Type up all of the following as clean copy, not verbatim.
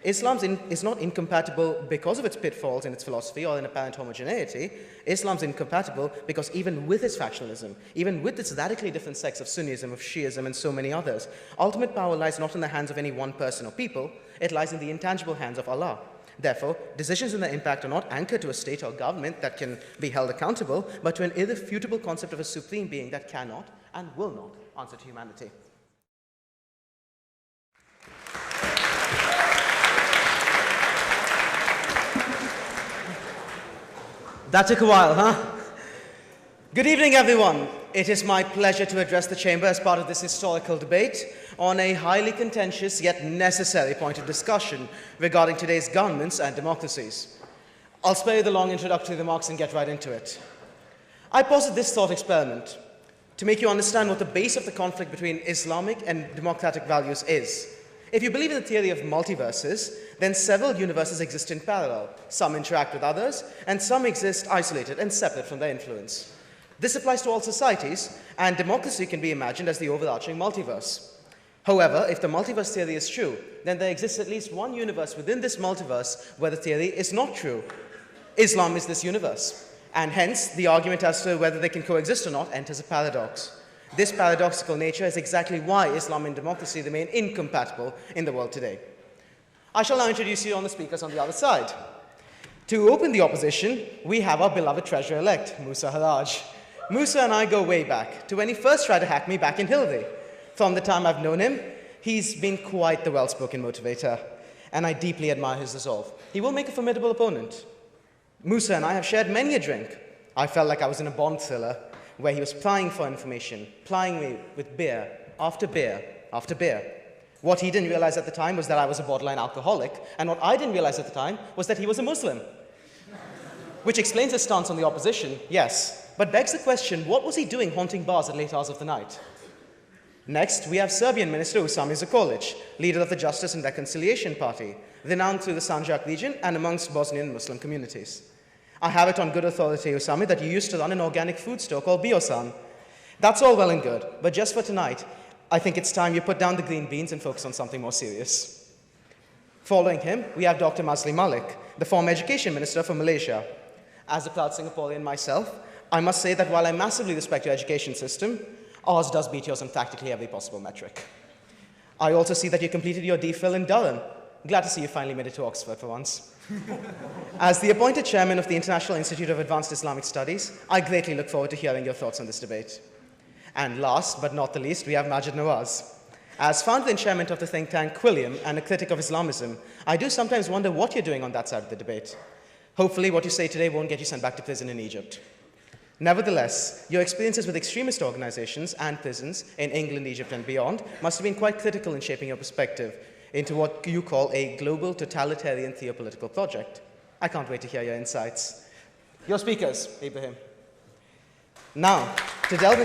Islam is not incompatible because of its pitfalls in its philosophy or in apparent homogeneity. Islam's incompatible because even with its factionalism, even with its radically different sects of Sunnism, of Shiism, and so many others, ultimate power lies not in the hands of any one person or people, it lies in the intangible hands of Allah. Therefore, decisions and their impact are not anchored to a state or government that can be held accountable, but to an irrefutable concept of a supreme being that cannot and will not answer to humanity. That took a while, huh? Good evening, everyone. It is my pleasure to address the chamber as part of this historical debate on a highly contentious yet necessary point of discussion regarding today's governments and democracies. I'll spare you the long introductory remarks and get right into it. I posit this thought experiment to make you understand what the base of the conflict between Islamic and democratic values is. If you believe in the theory of multiverses, then several universes exist in parallel. Some interact with others, and some exist isolated and separate from their influence. This applies to all societies, and democracy can be imagined as the overarching multiverse. However, if the multiverse theory is true, then there exists at least one universe within this multiverse where the theory is not true. Islam is this universe, and hence the argument as to whether they can coexist or not enters a paradox. This paradoxical nature is exactly why Islam and democracy remain incompatible in the world today. I shall now introduce you on the speakers on the other side. To open the opposition, we have our beloved treasurer-elect, Musa Haraj. Musa and I go way back, to when he first tried to hack me back in Hildy. From the time I've known him, he's been quite the well-spoken motivator, and I deeply admire his resolve. He will make a formidable opponent. Musa and I have shared many a drink. I felt like I was in a Bond thriller, where he was plying for information, plying me with beer after beer after beer. What he didn't realize at the time was that I was a borderline alcoholic, and what I didn't realize at the time was that he was a Muslim. Which explains his stance on the opposition, yes, but begs the question, what was he doing haunting bars at late hours of the night? Next, we have Serbian Minister Usami Zukorlic, leader of the Justice and Reconciliation Party, renowned through the Sanjak region and amongst Bosnian Muslim communities. I have it on good authority, Usami, that you used to run an organic food store called Biosan. That's all well and good, but just for tonight, I think it's time you put down the green beans and focus on something more serious. Following him, we have Dr. Masli Malik, the former education minister for Malaysia. As a proud Singaporean myself, I must say that while I massively respect your education system, ours does beat yours on practically every possible metric. I also see that you completed your DPhil in Durham. Glad to see you finally made it to Oxford for once. As the appointed chairman of the International Institute of Advanced Islamic Studies, I greatly look forward to hearing your thoughts on this debate. And last but not the least, we have Majid Nawaz. As founder and chairman of the think tank Quilliam and a critic of Islamism, I do sometimes wonder what you're doing on that side of the debate. Hopefully what you say today won't get you sent back to prison in Egypt. Nevertheless, your experiences with extremist organizations and prisons in England, Egypt, and beyond must have been quite critical in shaping your perspective into what you call a global totalitarian theopolitical project. I can't wait to hear your insights. Your speakers, Ibrahim. Now, to delve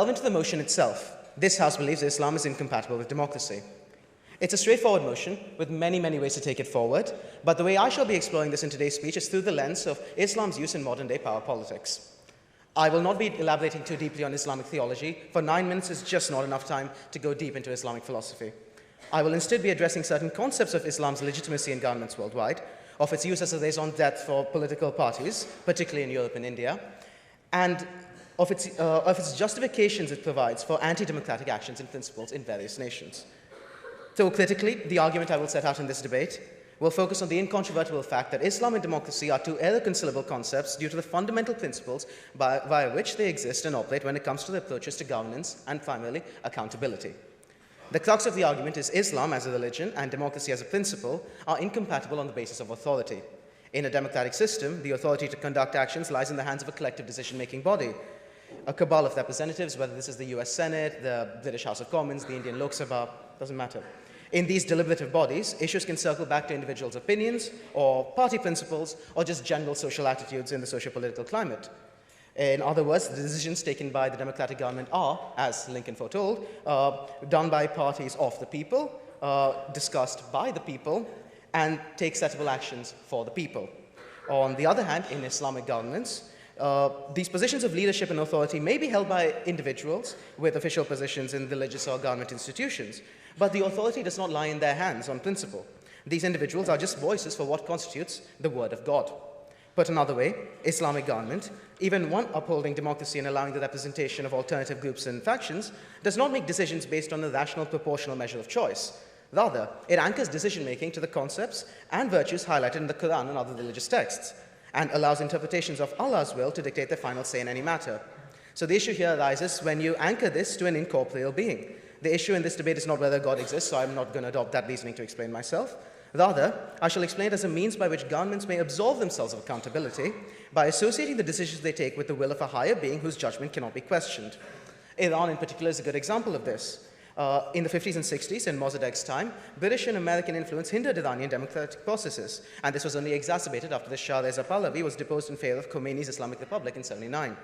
into the motion itself, this House believes Islam is incompatible with democracy. It's a straightforward motion with many, many ways to take it forward, but the way I shall be exploring this in today's speech is through the lens of Islam's use in modern-day power politics. I will not be elaborating too deeply on Islamic theology, for 9 minutes is just not enough time to go deep into Islamic philosophy. I will instead be addressing certain concepts of Islam's legitimacy in governments worldwide, of its use as a raison d'etre for political parties, particularly in Europe and India, and of its justifications it provides for anti-democratic actions and principles in various nations. So critically, the argument I will set out in this debate will focus on the incontrovertible fact that Islam and democracy are two irreconcilable concepts due to the fundamental principles via which they exist and operate when it comes to the approaches to governance and primarily accountability. The crux of the argument is Islam as a religion and democracy as a principle are incompatible on the basis of authority. In a democratic system, the authority to conduct actions lies in the hands of a collective decision-making body, a cabal of representatives, whether this is the US Senate, the British House of Commons, the Indian Lok Sabha, doesn't matter. In these deliberative bodies, issues can circle back to individuals' opinions or party principles or just general social attitudes in the socio-political climate. In other words, the decisions taken by the democratic government are, as Lincoln foretold, done by parties of the people, discussed by the people, and take sensible actions for the people. On the other hand, in Islamic governments, These positions of leadership and authority may be held by individuals with official positions in religious or government institutions, but the authority does not lie in their hands on principle. These individuals are just voices for what constitutes the word of God. Put another way, Islamic government, even one upholding democracy and allowing the representation of alternative groups and factions, does not make decisions based on a rational proportional measure of choice. Rather, it anchors decision-making to the concepts and virtues highlighted in the Quran and other religious texts, and allows interpretations of Allah's will to dictate the final say in any matter. So the issue here arises when you anchor this to an incorporeal being. The issue in this debate is not whether God exists, so I'm not going to adopt that reasoning to explain myself. Rather, I shall explain it as a means by which governments may absolve themselves of accountability by associating the decisions they take with the will of a higher being whose judgment cannot be questioned. Iran, in particular, is a good example of this. In the 50s and 60s, in Mossadegh's time, British and American influence hindered Iranian democratic processes, and this was only exacerbated after the Shah Reza Pahlavi was deposed in favor of Khomeini's Islamic Republic in 1979.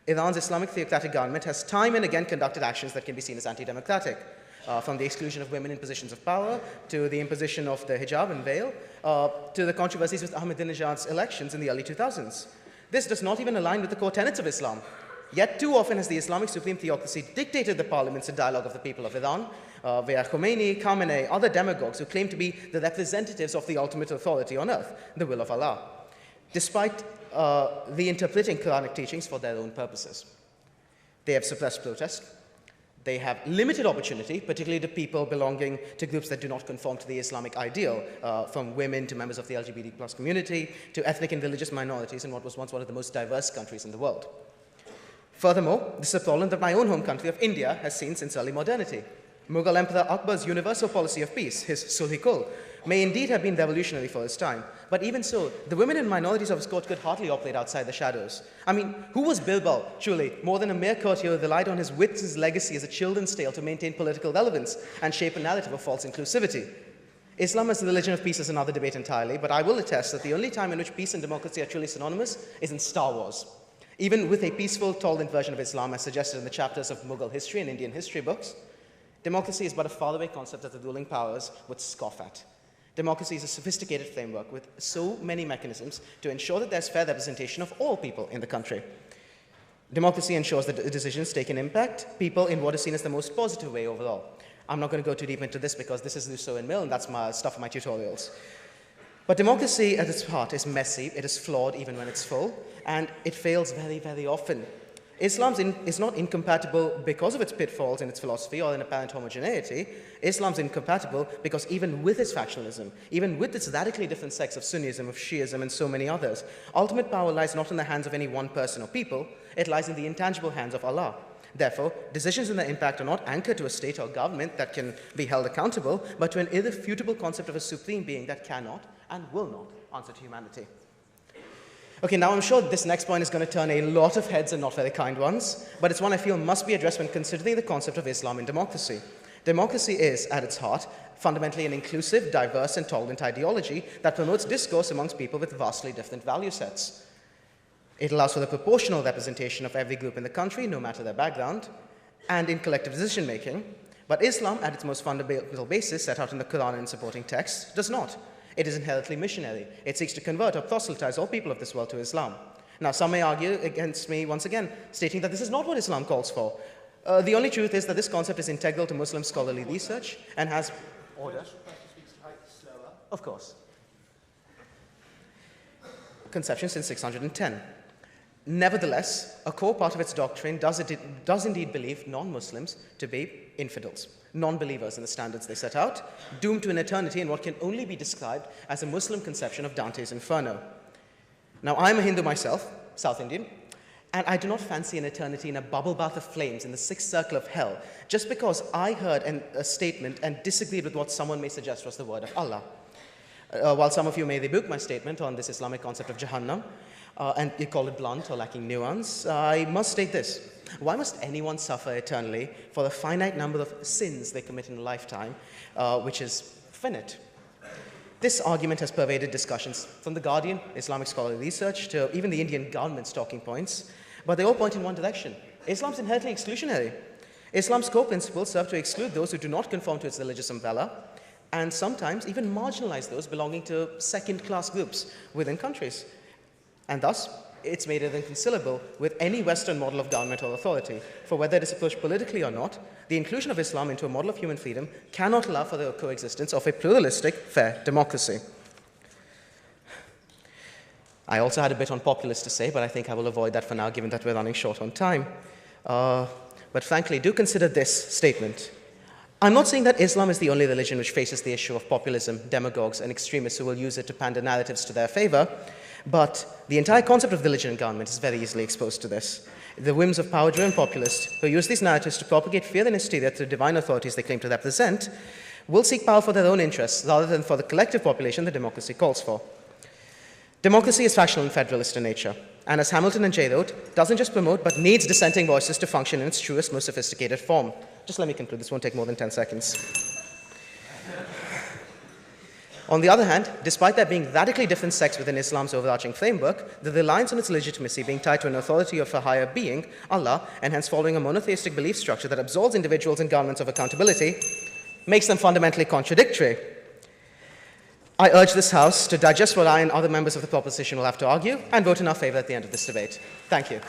Iran's Islamic theocratic government has time and again conducted actions that can be seen as anti-democratic. From the exclusion of women in positions of power, to the imposition of the hijab and veil, to the controversies with Ahmadinejad's elections in the early 2000s. This does not even align with the core tenets of Islam. Yet too often has the Islamic supreme theocracy dictated the parliaments and dialogue of the people of Iran, where Khomeini, Khamenei, other demagogues who claim to be the representatives of the ultimate authority on earth, the will of Allah, despite reinterpreting Quranic teachings for their own purposes. They have suppressed protest. They have limited opportunity, particularly to people belonging to groups that do not conform to the Islamic ideal, from women to members of the LGBT+ community, to ethnic and religious minorities in what was once one of the most diverse countries in the world. Furthermore, this is a problem that my own home country of India has seen since early modernity. Mughal Emperor Akbar's universal policy of peace, his Sulh-i-Kul, may indeed have been revolutionary for his time, but even so, the women and minorities of his court could hardly operate outside the shadows. I mean, who was Birbal, truly, more than a mere courtier who relied on his wits, his legacy as a children's tale to maintain political relevance and shape a narrative of false inclusivity? Islam as the religion of peace is another debate entirely, but I will attest that the only time in which peace and democracy are truly synonymous is in Star Wars. Even with a peaceful, tolerant version of Islam as suggested in the chapters of Mughal history and Indian history books, democracy is but a faraway concept that the ruling powers would scoff at. Democracy is a sophisticated framework with so many mechanisms to ensure that there's fair representation of all people in the country. Democracy ensures that decisions taken impact people in what is seen as the most positive way overall. I'm not going to go too deep into this because this is Rousseau and Mill, and that's my stuff for my tutorials. But democracy at its heart is messy, it is flawed even when it's full, and it fails very, very often. Islam is not incompatible because of its pitfalls in its philosophy or in apparent homogeneity. Islam's incompatible because even with its factionalism, even with its radically different sects of Sunnism, of Shiism, and so many others, ultimate power lies not in the hands of any one person or people, it lies in the intangible hands of Allah. Therefore, decisions and their impact are not anchored to a state or government that can be held accountable, but to an irrefutable concept of a supreme being that cannot and will not answer to humanity. Okay, now I'm sure this next point is going to turn a lot of heads and not very kind ones, but it's one I feel must be addressed when considering the concept of Islam in democracy. Democracy is, at its heart, fundamentally an inclusive, diverse, and tolerant ideology that promotes discourse amongst people with vastly different value sets. It allows for the proportional representation of every group in the country, no matter their background, and in collective decision-making. But Islam, at its most fundamental basis, set out in the Quran and supporting texts, does not. It is inherently missionary. It seeks to convert or proselytize all people of this world to Islam. Now, some may argue against me once again, stating that this is not what Islam calls for. The only truth is that this concept is integral to Muslim scholarly research and has order. Of course. Conception since 610. Nevertheless, a core part of its doctrine does indeed believe non-Muslims to be infidels, non-believers in the standards they set out, doomed to an eternity in what can only be described as a Muslim conception of Dante's Inferno. Now, I'm a Hindu myself, South Indian, and I do not fancy an eternity in a bubble bath of flames in the sixth circle of hell, just because I heard a statement and disagreed with what someone may suggest was the word of Allah. While some of you may rebuke my statement on this Islamic concept of Jahannam, and you call it blunt or lacking nuance, I must state this. Why must anyone suffer eternally for the finite number of sins they commit in a lifetime, which is finite? This argument has pervaded discussions from The Guardian, Islamic scholarly research, to even the Indian government's talking points, but they all point in one direction. Islam's inherently exclusionary. Islam's core principles serve to exclude those who do not conform to its religious umbrella, and sometimes even marginalize those belonging to second-class groups within countries. And thus, it's made it inconciliable with any Western model of government or authority. For whether it is approached politically or not, the inclusion of Islam into a model of human freedom cannot allow for the coexistence of a pluralistic, fair democracy. I also had a bit on populist to say, but I think I will avoid that for now, given that we're running short on time. But frankly, do consider this statement. I'm not saying that Islam is the only religion which faces the issue of populism, demagogues, and extremists who will use it to pander narratives to their favor, but the entire concept of religion and government is very easily exposed to this. The whims of power-driven populists who use these narratives to propagate fear and hysteria through divine authorities they claim to represent will seek power for their own interests rather than for the collective population that democracy calls for. Democracy is factional and federalist in nature, and as Hamilton and Jay wrote, doesn't just promote but needs dissenting voices to function in its truest, most sophisticated form. Just let me conclude, this won't take more than 10 seconds. On the other hand, despite there being radically different sects within Islam's overarching framework, the reliance on its legitimacy being tied to an authority of a higher being, Allah, and hence following a monotheistic belief structure that absolves individuals and governments of accountability, makes them fundamentally contradictory. I urge this House to digest what I and other members of the proposition will have to argue and vote in our favor at the end of this debate. Thank you.